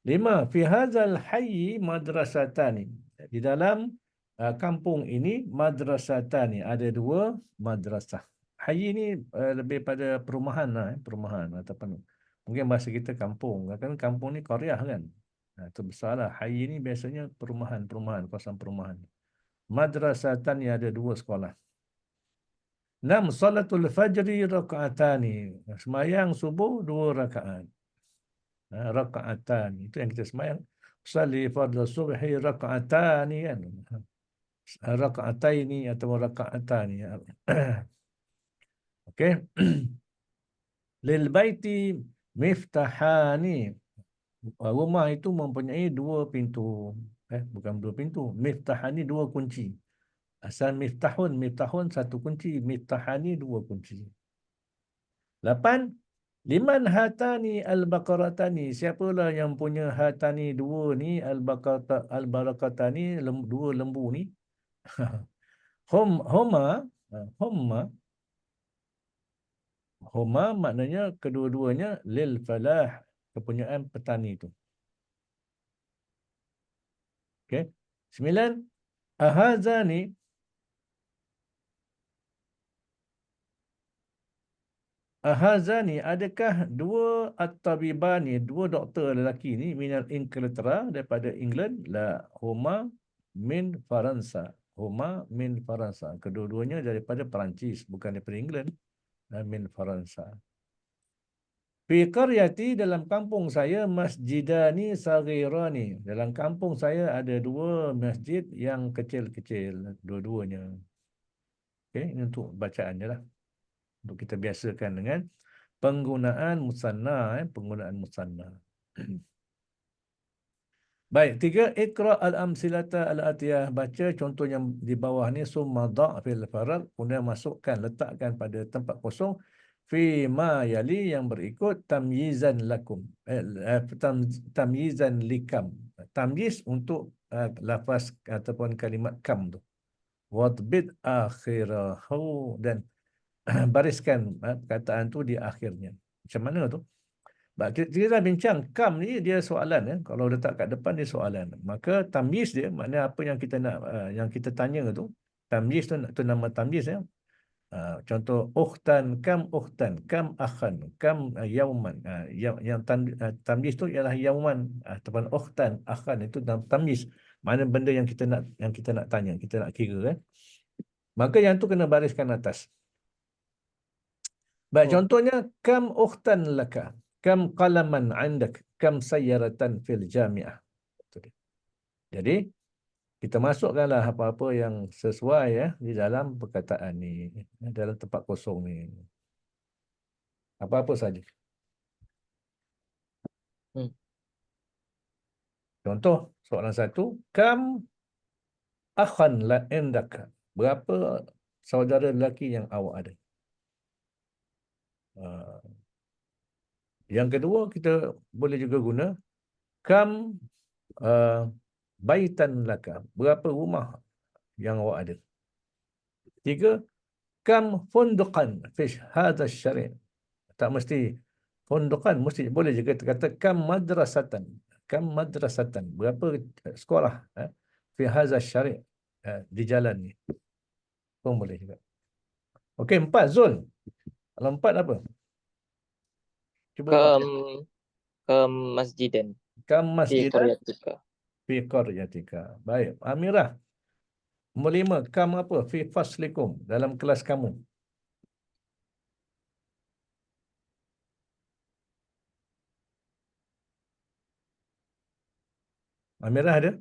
5. Fi hadzal hayyi madrasatani. Di dalam kampung ini madrasatani, ada dua madrasah. Hayyi ni lebih pada perumahan lah, perumahan ataupun mungkin bahasa kita kampung. Kan kampung ni qaryah kan. Itu besarlah. Hayyi ni biasanya perumahan, kawasan perumahan. Madrasatan, yang ada dua sekolah. 6. Salatul fajri raka'atani. Semayang subuh 2 rakaat. Raka'atani. Itu yang kita semayang. Salli fardhu subhi raka'atani kan. Raka'ataini atau raka'atani. Okey. Lil baiti miftahani. Rumah itu mempunyai dua pintu. Bukan dua pintu. Miftahani, dua kunci. Asal miftahun satu kunci, miftahani dua kunci. 8. Liman hatani al-baqaratani. Siapalah yang punya hatani dua ni, al-barakatani, dua lembu ni. Homa maknanya kedua-duanya lil falah, kepunyaan petani itu. Okey. 9. Ahazani, adakah dua at-tabibani, dua doktor lelaki ni, minal Inglaterra, daripada England? La, huma min Faransa. Huma min Faransa. Kedua-duanya daripada Perancis, bukan daripada England. Min Faransa. Fi qaryati, dalam kampung saya, masjidani saghirani. Dalam kampung saya ada dua masjid yang kecil-kecil, dua-duanya. Okey, ini untuk bacaan je lah. Untuk kita biasakan dengan penggunaan musanna, penggunaan musanna. Baik, 3. Iqra al-amsilata al-atiyah. Baca contoh yang di bawah ni, summa dha' fil faraq, kemudian masukkan, letakkan pada tempat kosong, fi ma yali, yang berikut, tamyizan lakum, tamyizan likam. Tamyiz untuk lafaz ataupun kalimat kam tu. Wadbit akhirahu, dan bariskan perkataan tu di akhirnya. Macam mana tu? Kita dah bincang, kam ni dia soalan. Kalau letak kat depan dia soalan. Maka tamyiz dia, maknanya apa yang kita nak, yang kita tanya tu, tamyiz tu nama tamyiz ya. Contoh, ukhtan, kam akhan, kam yauman. Yang tamyiz tu ialah yauman ataupun ukhtan, akhan, itu tamyiz. Mana benda yang kita nak tanya, kita nak kira. Maka yang tu kena bariskan atas. Baik, contohnya, kam ukhtan laka, kam qalaman indak, kam sayyaratan fil jami'ah. Jadi, kita masukkanlah apa-apa yang sesuai di dalam perkataan ni, dalam tempat kosong ni. Apa-apa saja. Contoh, soalan 1, kam akhan la indaka. Berapa saudara lelaki yang awak ada? Yang kedua, kita boleh juga guna Kam baitan laka. Berapa rumah yang awak ada? 3. Kam funduqan fi hadha syari'. Tak mesti funduqan, mesti boleh juga kata kam madrasatan. Kam madrasatan. Berapa sekolah fi hadha syari' di jalan ni. Pun boleh juga. Okey, 4 Zul. Kalau 4 apa? Cuba buat. Kam masjidan Kam fi masjidan qaryatika. fi qaryatika. Baik. Amirah. Nombor 5. Kam apa? Fi faslikum. Dalam kelas kamu. Amirah ada?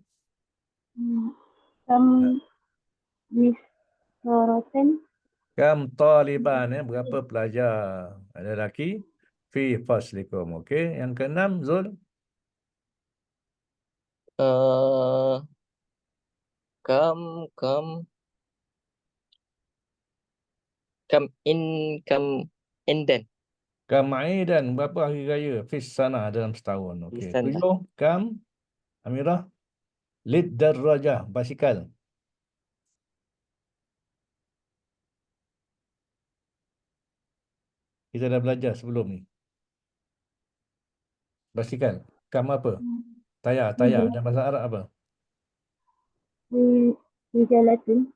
Kam misroten. Kam taliban, berapa pelajar ada lelaki fi faslikum. Okey, yang keenam Zul. Uh, kam kam kam in kam indan Kam aidan, berapa hari raya fi sana dalam setahun. di Okey, sana. 7 kam Amirah lid darajah, basikal. Kita dah belajar sebelum ni. Basikal. Kam apa? Tayar dalam bahasa Arab apa? Rijalatin.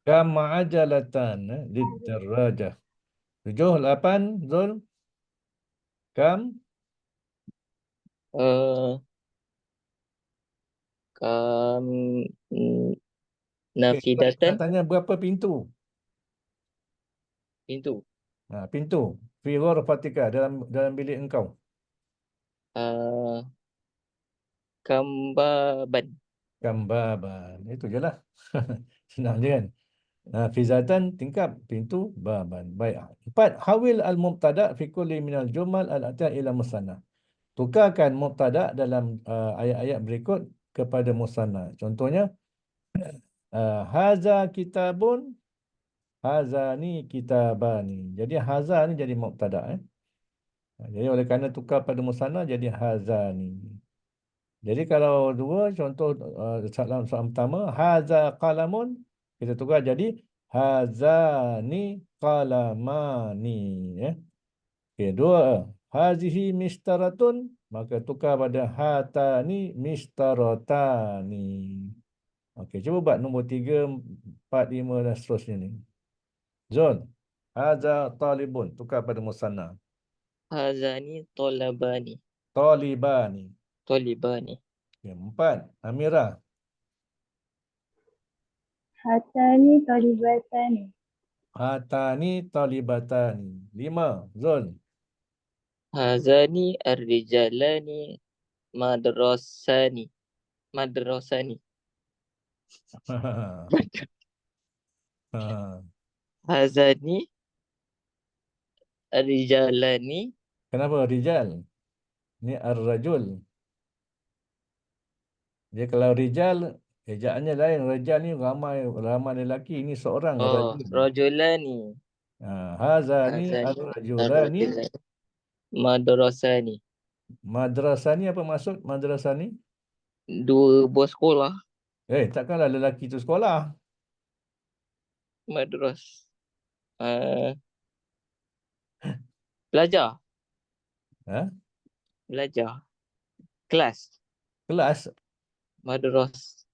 Kam ajalatan lid darajah. 7, 8 Zul. Kam Uh, kam Okey, nafidatan nak tanya berapa pintu? pintu. Pintu. Fi ghurfatika, dalam bilik engkau. Uh, kam baban. Kam baban. Itu je lah. Senang je kan? Fizatan, tingkap. Pintu, baban. Baik. 4. Hawil al-mubtada' fi kulli minal jumal al-atiyah ila musanna. Tukarkan mubtada' dalam ayat-ayat berikut kepada musanna. Contohnya, haza kitabun, hazani kitabani. Jadi haza ni jadi mubtada'. Jadi oleh kerana tukar pada musanna jadi hazani. Jadi kalau dua, contoh dalam soalan pertama, haza qalamun, kita tukar jadi hazani qalamani. Okey, dua, hazihi mistaratun, maka tukar pada hatani mistaratani. Okey, cuba buat nombor 3, 4, 5 dan seterusnya ni. Zul, haza talibun, tukar pada musanna. Hazani tolabani. Talibani. Tolibani. Okey, 4, Amirah. Hatani talibatani. Hatani talibatani. 5, Zul. Hazani ar-rijalani madrasani. Madrasani. Hazani ar-rijalani. Kenapa rijal? Ni ar-rajul. Dia kalau rijal, ejaannya lain. Rijal ni ramai lelaki. Ini seorang Oh, rajul. rajulani. Hazani Hazani ar-rajulani. ar-rajulani madrasani. Madrasah ni apa maksud madrasah ni? Dua buah sekolah. Takkanlah lelaki tu sekolah. Madras. Belajar. Ha? Belajar. Kelas. Kelas. Madras.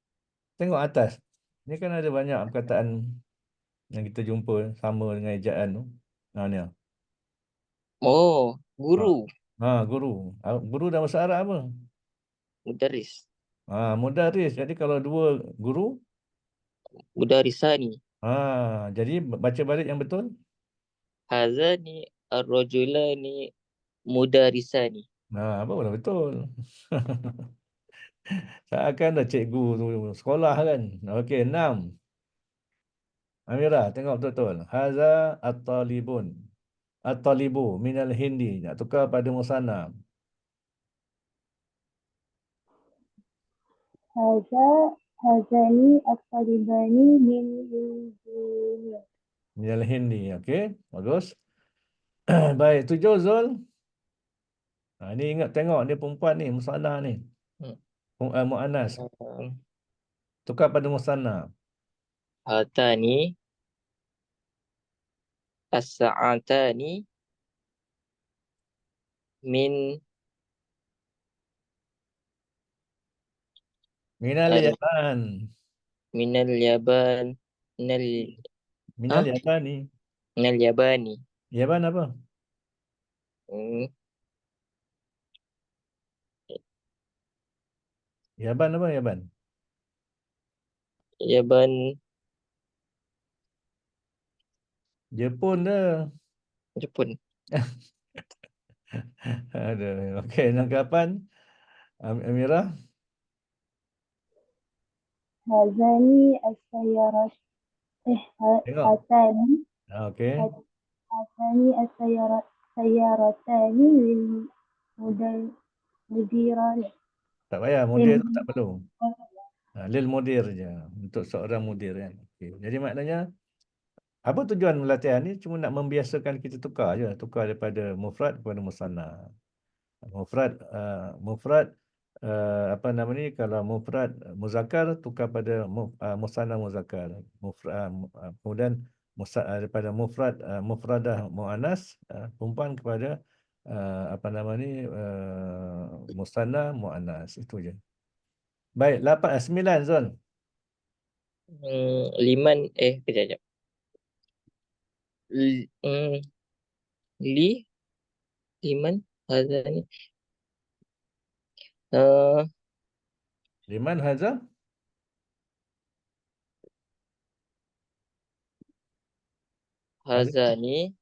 Tengok atas. Ni kan ada banyak perkataan yang kita jumpa sama dengan ejaan tu. Ni. Oh, guru. Guru. Guru dalam bahasa Arab apa? Mudaris. Mudaris. Jadi kalau dua guru, Mudarisani. jadi baca balik yang betul. Hazani ar-rajulani mudarisani. Apa boleh betul. Seakan dah cikgu tu sekolah kan. Okey, 6. Amirah, tengok betul-betul. Haza at-talibun. At-talibu minal hindi. Nak tukar pada musanna. Hazani at-talibani min Indonesia. Minal hindi. Okey, bagus. Baik, 7 Zul. Ni ingat tengok dia perempuan ni, musanna ni. Hmm. Muannas. Um, Tukar pada musanna. Hatani as-sa'atani min Minal al Yaman. minal yaban minal Minal Yabani. minal yabani. Yaban apa? Hmm. Yaban apa Yaban? Yaban Jepun dah. Jepun. Aduh. Okey, nangkapan Amirah. هذان السيارات Tengok. هاتان Okey. هاتان سيارتان للمديران. Tak payah, mudir tu tak perlu. Lil mudir je. Untuk seorang mudir kan. Okey. Jadi maknanya, apa tujuan latihan ni? Cuma nak membiasakan kita tukar je. Tukar daripada mufrad kepada musanna. Mufrad apa nama ni, kalau mufrad muzakkar tukar pada musanna muzakkar. Kemudian daripada mufradah muannas perempuan kepada apa nama ni, musanna muannas. Itu je. Baik, 9 Zul. Liman kejap. Li liman hazani Liman haza? hazani.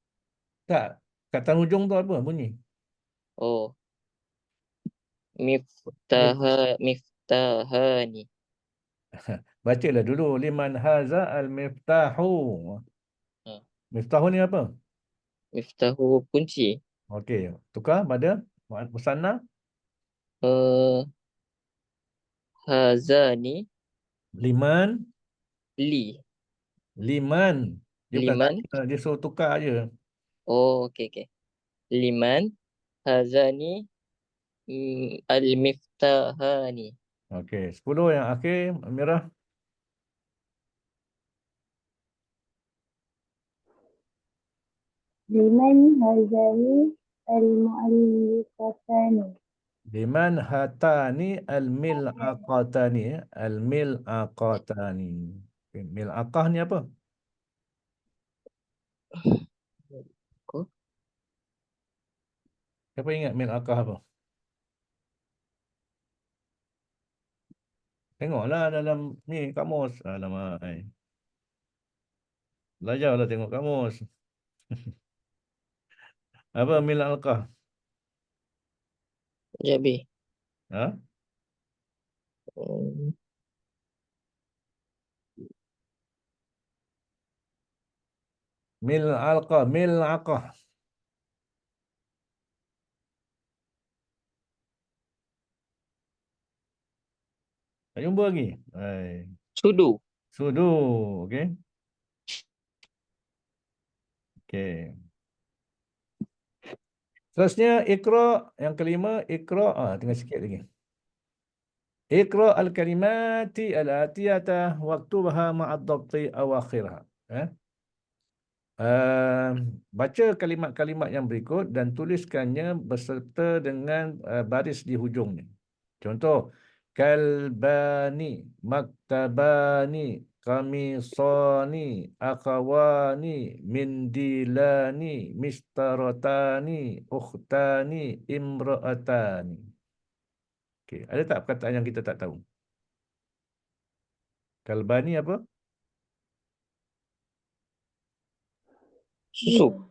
Tak. Kata hujung tu apa bunyi? Oh, Ni, miftahani. bacalah dulu. Liman haza al-miftahu. Ha. Miftahu ni apa? Miftahu kunci. Okey. Tukar pada musanna. Hazani Liman. li. Liman. Dia bukan Liman. tanya, dia suruh tukar je. Oh, okey. Liman hazani al-miftahani. Okey. 10 yang akhir, Amirah. لمن هذان المؤلفتان. Liman hatani al-mil'aqatani. Al-mil'aqatani. Okay. Mil'aqah ni apa? Kau Siapa ingat mil'aqah apa? Tengoklah dalam ni kamus. Alamak. Belajarlah tengok kamus. Apa mil'aqah? Jabi. Ha? Mil'aqah. Tak jumpa lagi? Sudu. Sudu. Okey. Okey. Seterusnya Iqra, yang kelima Iqra, tinggal sikit lagi. Iqra al-kalimati al-atiyata waktubaha ma'ad-dhabti awakhirha. Baca kalimat-kalimat yang berikut dan tuliskannya beserta dengan baris di hujungnya. Contoh, kalbani, maktabani, kamisani, akhawani, mindilani, mistaratani, ukhtani, imra'atani. Okey, ada tak perkataan yang kita tak tahu? Kalbani apa? Susu.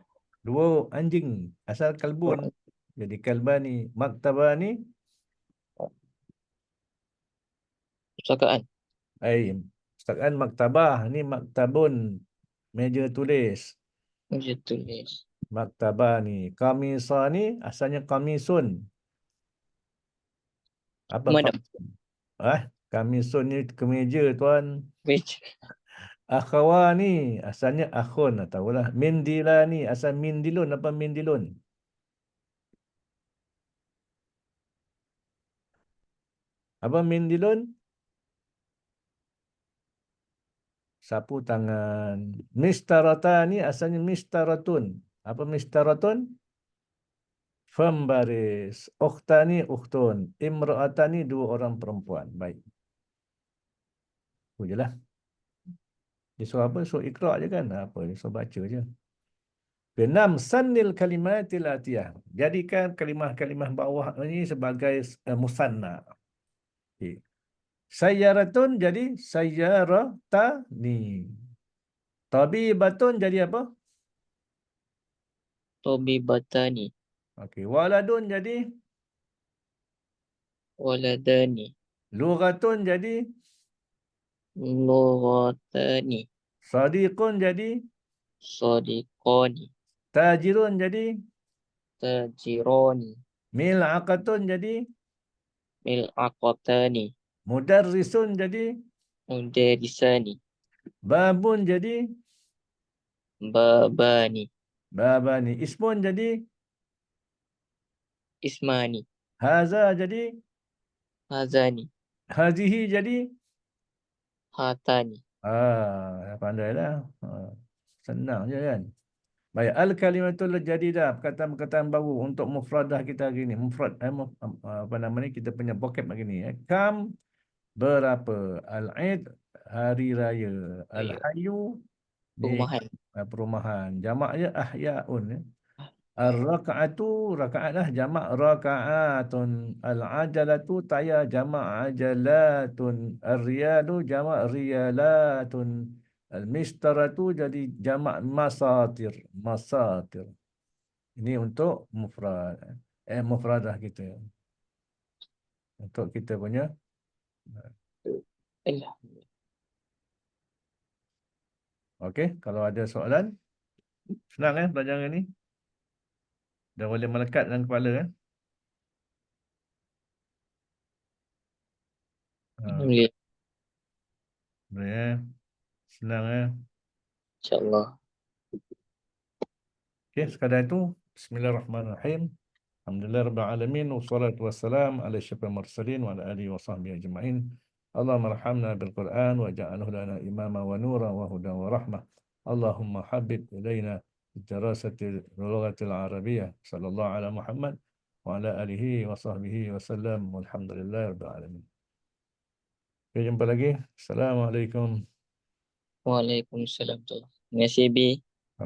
Dua anjing. Asal kalbun. Jadi kalbani. Maktabani. Pustakaan. Pustakaan maktabah. Ni maktabun. Meja tulis. Meja tulis. Maktabani. Kamisani. Asalnya kamisun. Apa Madam. kamisun? Kamisun ni kemeja tuan. Meja. Akhawani. Asalnya akhun. Tahulah. Mindilani. Asal mindilun. Apa mindilun? Apa mindilun? Sapu tangan. Mistaratani asalnya mistaratun. Apa mistaratun? Pembaris. Ukhtani ukhtun. Imra'atani dua orang perempuan. Baik. Itu je lah. Dia suruh apa? Suruh ikra' je kan? Apa? Dia suruh baca je. Keenam, sanil kalimatil atiyah. Jadikan kalimah-kalimah bawah ini sebagai musanna. Okay. Sayyaratun jadi sayyaratani. Tabibatun jadi apa? Tabibatani. Okey. Waladun jadi Waladani. lughatun jadi Lughatani. sadiqun jadi Sadiqani. tajirun jadi Tajirani. mil'aqatun jadi Mil'aqatani. mudarrisun jadi Mudarisani. babun jadi Babani. babani. Ismun jadi Ismani. haza jadi Hazani. hazihi jadi Hatani. pandailah. Senang je kan. Baik, al-kalimatul jadidah, perkataan-perkataan baru untuk mufradah kita hari ni. Mufrad, apa nama ni, kita punya vocab hari ni. Kam, berapa. Al-Aid, hari raya. Al-Hayu, ni Perumahan. perumahan. Jamaknya ahya'un. Ar-raka'atu, raka'at lah. Jamak raka'atun. Al-ajalatu, tayar. Jamak ajalatun. Ar-riyalu, jamak riyalatun. Al-mistaratu jadi jamak masatir. Masatir. Ini untuk mufrad. Mufradah kita. Untuk kita punya. Alhamdulillah. Okey, kalau ada soalan. Senang belajar ini. Dah boleh melekat dalam kepala Alhamdulillah. Boleh Senang InsyaAllah. Okey, sekadar itu. Bismillahirrahmanirrahim. Alhamdulillah Rabbil Alamin. Wassalatu wassalam ala syafil mursalin wa ala alihi wa sahbihi ajma'in. Allahumma rahamna bil Quran wa ja'alhu lana imama wa nura wa hudan wa rahmah. Allahumma habib ilayna dirasati lughatil arabiyyah. Sallallahu ala Muhammad wa ala alihi wa sahbihi wa sallam. Walhamdulillah Rabbil Alamin. Okay, jumpa lagi. Assalamualaikum. Waalaikumsalam. Terima kasih, B.